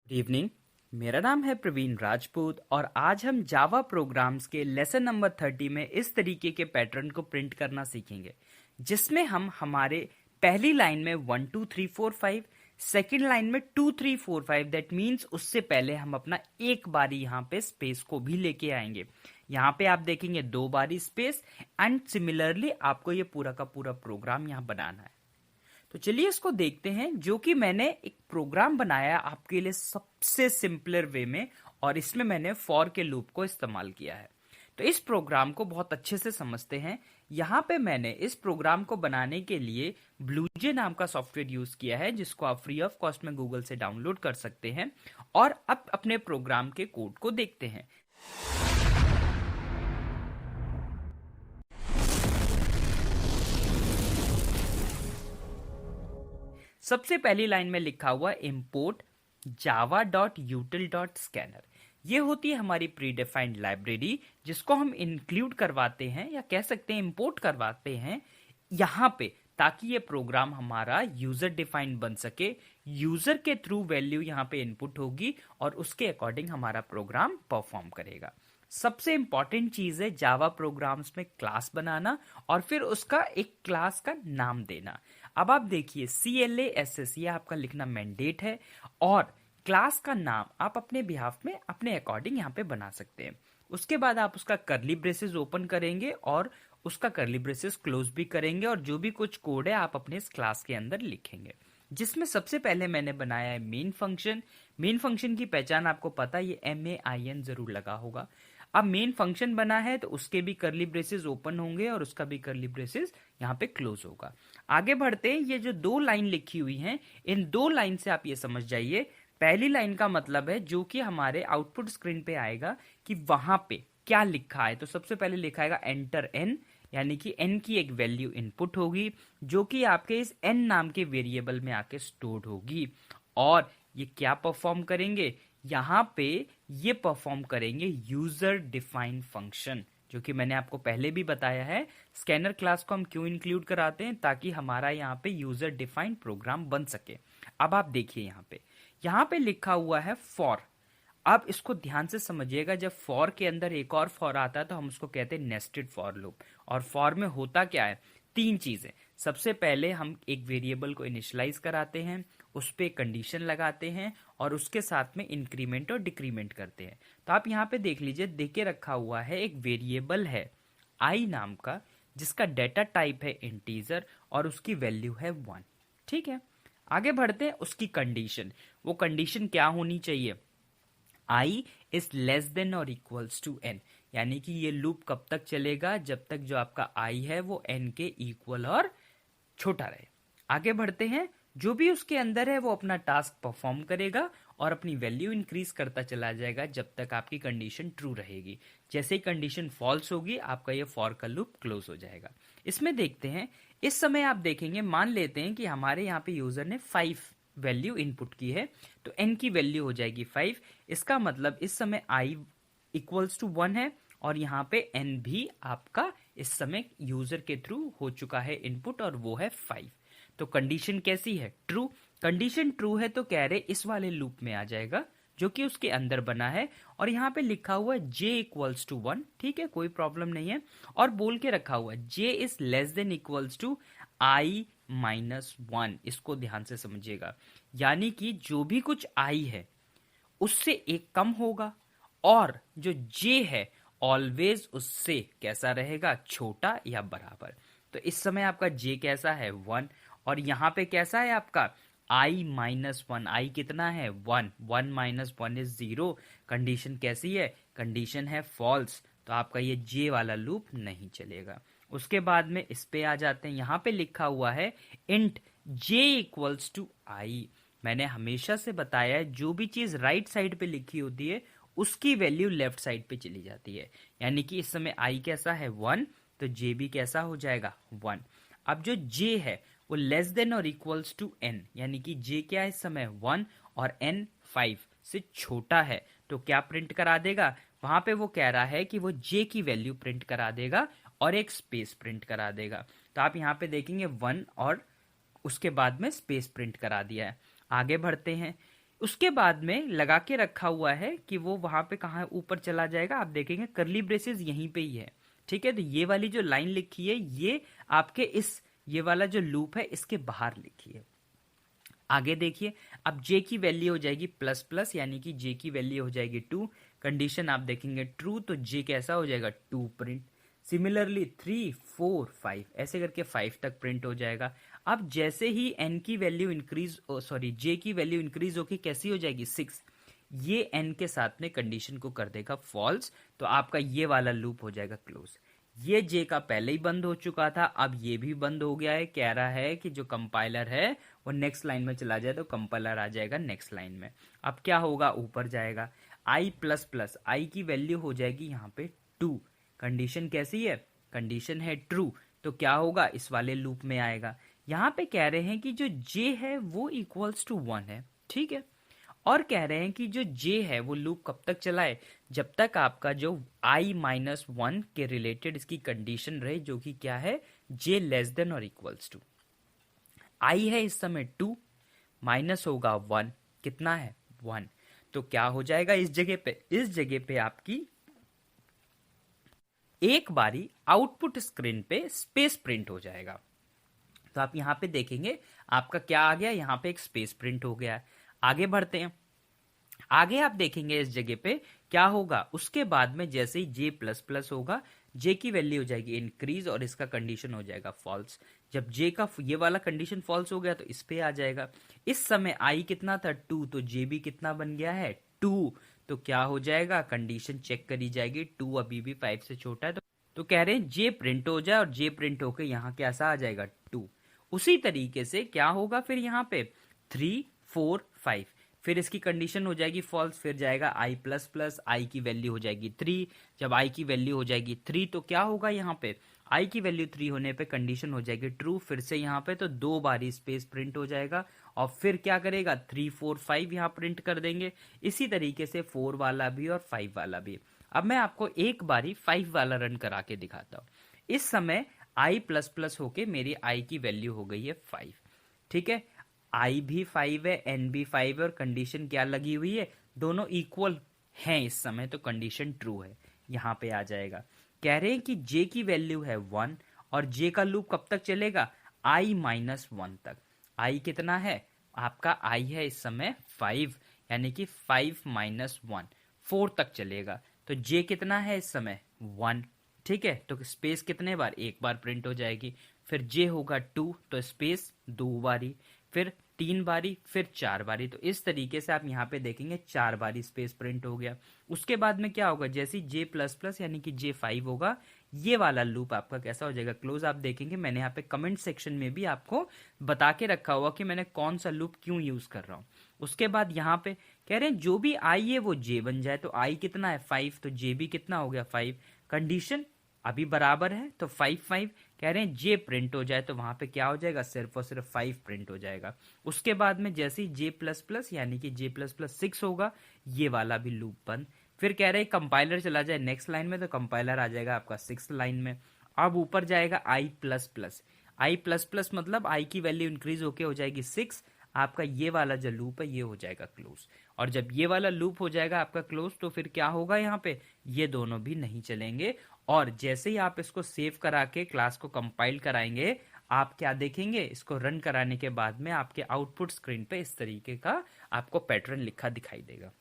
Good evening. मेरा नाम है प्रवीण राजपूत और आज हम जावा प्रोग्राम्स के लेसन नंबर 30 में इस तरीके के पैटर्न को प्रिंट करना सीखेंगे, जिसमें हम हमारे पहली लाइन में 1 2 3 4 5, सेकेंड लाइन में 2 3 4 5, दैट मीन्स उससे पहले हम अपना एक बारी यहाँ पे स्पेस को भी लेके आएंगे। यहाँ पे आप देखेंगे 2 बारी स्पेस एंड सिमिलरली आपको ये पूरा का पूरा प्रोग्राम यहाँ बनाना है। तो चलिए इसको देखते हैं, जो कि मैंने एक प्रोग्राम बनाया आपके लिए सबसे सिंपलर वे में, और इसमें मैंने फॉर के लूप को इस्तेमाल किया है। तो इस प्रोग्राम को बहुत अच्छे से समझते हैं। यहाँ पे मैंने इस प्रोग्राम को बनाने के लिए ब्लूजे नाम का सॉफ्टवेयर यूज किया है, जिसको आप फ्री ऑफ कॉस्ट में गूगल से डाउनलोड कर सकते हैं। और अब अपने प्रोग्राम के कोड को देखते हैं। सबसे पहली लाइन में लिखा हुआ import java.util.scanner। ये होती है हमारी प्री डिफाइंड लाइब्रेरी, जिसको हम इंक्लूड करवाते हैं या कह सकते हैं इंपोर्ट करवाते हैं यहाँ पे, ताकि ये प्रोग्राम हमारा यूजर डिफाइंड बन सके। यूजर के थ्रू वैल्यू यहाँ पे इनपुट होगी और उसके अकॉर्डिंग हमारा प्रोग्राम परफॉर्म करेगा। सबसे इंपॉर्टेंट चीज है जावा प्रोग्राम्स में क्लास बनाना और फिर उसका एक क्लास का नाम देना। अब आप देखिए CLASS ये आपका लिखना मैंडेट है, और क्लास का नाम आप अपने बिहाफ में अपने अकॉर्डिंग यहाँ पे बना सकते हैं। उसके बाद आप उसका कर्ली ब्रेसेस ओपन करेंगे और उसका कर्ली ब्रेसेस क्लोज भी करेंगे, और जो भी कुछ कोड है आप अपने इस क्लास के अंदर लिखेंगे, जिसमें सबसे पहले मैंने बनाया है मेन फंक्शन। मेन फंक्शन की पहचान आपको पता है, ये MAIN जरूर लगा होगा। अब मेन फंक्शन बना है तो उसके भी कर्ली ब्रेसेस ओपन होंगे और उसका भी कर्ली ब्रेसेस यहाँ पे क्लोज होगा। आगे बढ़ते हैं, ये जो 2 लाइन लिखी हुई हैं, इन 2 लाइन से आप ये समझ जाइए, पहली लाइन का मतलब है जो कि हमारे आउटपुट स्क्रीन पे आएगा कि वहां पे क्या लिखा है। तो सबसे पहले लिखा आएगा एंटर n, यानी कि n की एक वैल्यू इनपुट होगी जो कि आपके इस n नाम के वेरिएबल में आके स्टोर्ड होगी। और ये क्या परफॉर्म करेंगे, यहाँ पे ये परफॉर्म करेंगे यूजर डिफाइंड फंक्शन, जो कि मैंने आपको पहले भी बताया है। स्कैनर क्लास को हम क्यों इंक्लूड कराते हैं, ताकि हमारा यहाँ पे यूजर डिफाइंड प्रोग्राम बन सके। अब आप देखिए यहाँ पे लिखा हुआ है फॉर। अब इसको ध्यान से समझिएगा, जब फॉर के अंदर एक और फॉर आता है तो हम उसको कहते हैं नेस्टेड फॉर लूप। और फॉर में होता क्या है, 3 चीजें। सबसे पहले हम एक वेरिएबल को इनिशियलाइज कराते हैं, उस पर कंडीशन लगाते हैं और उसके साथ में इंक्रीमेंट और डिक्रीमेंट करते हैं। तो आप यहाँ पे देख लीजिए, देके रखा हुआ है एक वेरिएबल है i नाम का, जिसका डेटा टाइप है इंटीजर और उसकी वैल्यू है 1। ठीक है, आगे बढ़ते हैं। उसकी कंडीशन, वो कंडीशन क्या होनी चाहिए, i इज लेस देन और इक्वल्स टू n, यानी कि ये लूप कब तक चलेगा, जब तक जो आपका i है वो n के इक्वल और छोटा रहे। आगे बढ़ते हैं, जो भी उसके अंदर है वो अपना टास्क परफॉर्म करेगा और अपनी वैल्यू इंक्रीज करता चला जाएगा जब तक आपकी कंडीशन ट्रू रहेगी। जैसे ही कंडीशन फॉल्स होगी, आपका ये फॉर का लूप क्लोज हो जाएगा। इसमें देखते हैं, इस समय आप देखेंगे, मान लेते हैं कि हमारे यहाँ पे यूजर ने 5 वैल्यू इनपुट की है, तो n की वैल्यू हो जाएगी 5। इसका मतलब इस समय i इक्वल्स टू 1 है और यहाँ पे n भी आपका इस समय यूजर के थ्रू हो चुका है इनपुट, और वो है 5। तो कंडीशन कैसी है, ट्रू। कंडीशन ट्रू है तो कह रहे इस वाले लूप में आ जाएगा जो कि उसके अंदर बना है, और यहाँ पे लिखा हुआ है j इक्वल्स टू 1। ठीक है, कोई प्रॉब्लम नहीं है। और बोल के रखा हुआ है j is less than equals to i minus 1। इसको ध्यान से समझिएगा, यानी कि जो भी कुछ i है उससे एक कम होगा, और जो j है ऑलवेज उससे कैसा रहेगा, छोटा या बराबर। तो इस समय आपका j कैसा है, 1, और यहाँ पे कैसा है आपका i माइनस 1। i कितना है, 1। 1 माइनस 1 इज 0। कंडीशन कैसी है, कंडीशन है फॉल्स, तो आपका ये j वाला लूप नहीं चलेगा। उसके बाद में इस पे आ जाते हैं, यहाँ पे लिखा हुआ है int j equals to i। मैंने हमेशा से बताया है, जो भी चीज राइट साइड पे लिखी होती है उसकी वैल्यू लेफ्ट साइड पे चली जाती है। यानी कि इस समय i कैसा है, 1, तो j भी कैसा हो जाएगा, 1। अब जो j है वो लेस देन और इक्वल्स टू n, यानी कि j क्या है इस समय, 1, और n 5 से छोटा है, तो क्या प्रिंट करा देगा, वहां पे वो कह रहा है कि वो j की वैल्यू प्रिंट करा देगा और एक स्पेस प्रिंट करा देगा। तो आप यहाँ पे देखेंगे 1 और उसके बाद में स्पेस प्रिंट करा दिया है। आगे बढ़ते हैं, उसके बाद में लगा के रखा हुआ है कि वो वहां पे कहाँ ऊपर चला जाएगा, आप देखेंगे कर्ली ब्रेसेस यहीं पे ही है। ठीक है, तो ये वाली जो लाइन लिखी है ये आपके ये वाला जो लूप है इसके बाहर लिखी है। आगे देखिए, अब j की वैल्यू हो जाएगी प्लस प्लस, यानी कि j की वैल्यू हो जाएगी 2। कंडीशन आप देखेंगे ट्रू, तो j कैसा हो जाएगा 2 प्रिंट। सिमिलरली 3 4 5 ऐसे करके 5 तक प्रिंट हो जाएगा। अब जैसे ही n की वैल्यू इंक्रीज j की वैल्यू इंक्रीज होकर कैसी हो जाएगी 6, ये n के साथ में कंडीशन को कर देगा फॉल्स, तो आपका ये वाला लूप हो जाएगा क्लोज। ये j का पहले ही बंद हो चुका था, अब ये भी बंद हो गया है। कह रहा है कि जो कंपाइलर है वो नेक्स्ट लाइन में चला जाए, तो कंपाइलर आ जाएगा नेक्स्ट लाइन में। अब क्या होगा, ऊपर जाएगा i प्लस प्लस, आई की वैल्यू हो जाएगी यहाँ पे 2। कंडीशन कैसी है, कंडीशन है ट्रू, तो क्या होगा इस वाले लूप में आएगा। यहाँ पे कह रहे हैं कि जो j है वो इक्वल्स टू 1 है। ठीक है, और कह रहे हैं कि जो j है वो लूप कब तक चलाए, जब तक आपका जो i माइनस 1 के रिलेटेड इसकी कंडीशन रहे, जो कि क्या है j लेस देन और इक्वल्स टू। i है इस समय 2, माइनस होगा 1, कितना है 1, तो क्या हो जाएगा इस जगह पे आपकी एक बारी आउटपुट स्क्रीन पे स्पेस प्रिंट हो जाएगा। तो आप यहां पे देखेंगे आपका क्या आ गया, यहां पे एक स्पेस प्रिंट हो गया है। आगे बढ़ते हैं, आगे आप देखेंगे इस जगह पे क्या होगा, उसके बाद में जैसे ही j प्लस प्लस होगा, j की वैल्यू हो जाएगी इंक्रीज और इसका कंडीशन हो जाएगा फॉल्स। जब j का ये वाला कंडीशन फॉल्स हो गया तो इस पे आ जाएगा। इस समय i कितना था 2, तो j भी कितना बन गया है 2, तो क्या हो जाएगा, कंडीशन चेक करी जाएगी, 2 अभी भी 5 से छोटा है, तो कह रहे हैं j प्रिंट हो जाए, और j प्रिंट होकर यहाँ कैसा आ जाएगा 2। उसी तरीके से क्या होगा फिर यहाँ पे 3 4 5, फिर इसकी कंडीशन हो जाएगी फॉल्स, फिर जाएगा i प्लस प्लस, आई की वैल्यू हो जाएगी 3। जब i की वैल्यू हो जाएगी 3 तो क्या होगा, यहाँ पे i की वैल्यू 3 होने पे कंडीशन हो जाएगी ट्रू, फिर से यहाँ पे तो 2 बारी स्पेस प्रिंट हो जाएगा, और फिर क्या करेगा 3 4 5 यहाँ प्रिंट कर देंगे। इसी तरीके से 4 वाला भी और 5 वाला भी। अब मैं आपको एक बारी 5 वाला रन करा के दिखाता हूँ। इस समय i प्लस प्लस होके मेरी i की वैल्यू हो गई है 5। ठीक है, i भी 5 है, n भी 5 है, और कंडीशन क्या लगी हुई है, दोनों इक्वल हैं इस समय, तो कंडीशन ट्रू है, यहाँ पे आ जाएगा। कह रहे हैं कि j की वैल्यू है 1, और j का लूप कब तक चलेगा i माइनस 1 तक। i कितना है आपका, i है इस समय 5, यानी कि 5 माइनस 1 4 तक चलेगा, तो j कितना है इस समय 1। ठीक है, तो स्पेस कितने बार, एक बार प्रिंट हो जाएगी, फिर j होगा 2, तो स्पेस 2 बारी, फिर 3 बारी, फिर 4 बारी। तो इस तरीके से आप यहाँ पे देखेंगे 4 बारी स्पेस प्रिंट हो गया। उसके बाद में क्या होगा, जैसे j प्लस प्लस यानी कि j5 होगा, ये वाला लूप आपका कैसा हो जाएगा क्लोज। आप देखेंगे मैंने यहाँ पे कमेंट सेक्शन में भी आपको बता के रखा हुआ कि मैंने कौन सा लूप क्यों यूज कर रहा हूँ। उसके बाद यहाँ पे कह रहे हैं जो भी i है वो j बन जाए, तो i कितना है 5, तो j भी कितना हो गया 5। कंडीशन अभी बराबर है, तो 5 5 कह रहे हैं j प्रिंट हो जाए, तो वहां पे क्या हो जाएगा, सिर्फ और सिर्फ 5 प्रिंट हो जाएगा। उसके बाद में जैसे ही j प्लस प्लस यानी कि j प्लस प्लस 6 होगा, ये वाला भी लूप बंद। फिर कह रहे हैं कंपाइलर चला जाए नेक्स्ट लाइन में, तो कंपाइलर आ जाएगा आपका 6 लाइन में। अब ऊपर जाएगा i plus plus, i plus plus मतलब i की वैल्यू इंक्रीज होके हो जाएगी 6, आपका ये वाला जो लूप है ये हो जाएगा क्लोज। और जब ये वाला लूप हो जाएगा आपका क्लोज, तो फिर क्या होगा, यहाँ पे ये दोनों भी नहीं चलेंगे। और जैसे ही आप इसको सेव करा के क्लास को कंपाइल कराएंगे, आप क्या देखेंगे, इसको रन कराने के बाद में आपके आउटपुट स्क्रीन पे इस तरीके का आपको पैटर्न लिखा दिखाई देगा।